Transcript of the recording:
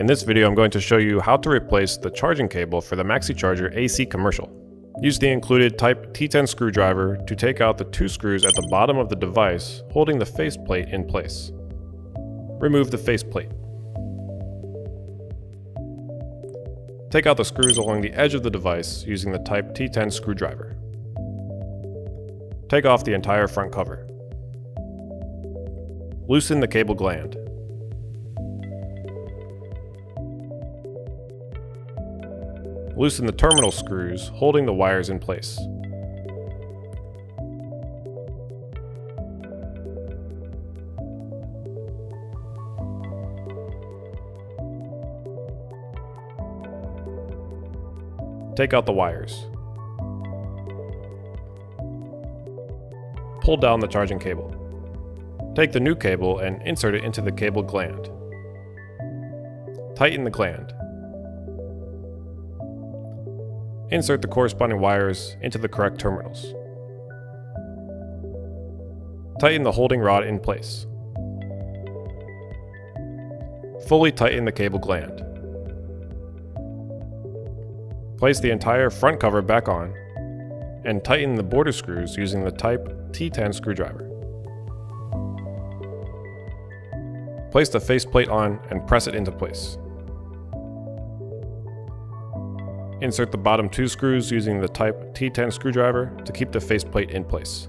In this video, I'm going to show you how to replace the charging cable for the MaxiCharger AC Commercial. Use the included Type T10 screwdriver to take out the two screws at the bottom of the device holding the faceplate in place. Remove the faceplate. Take out the screws along the edge of the device using the Type T10 screwdriver. Take off the entire front cover. Loosen the cable gland. Loosen the terminal screws holding the wires in place. Take out the wires. Pull down the charging cable. Take the new cable and insert it into the cable gland. Tighten the gland. Insert the corresponding wires into the correct terminals. Tighten the holding rod in place. Fully tighten the cable gland. Place the entire front cover back on and tighten the border screws using the Type T10 screwdriver. Place the faceplate on and press it into place. Insert the bottom two screws using the Type T10 screwdriver to keep the faceplate in place.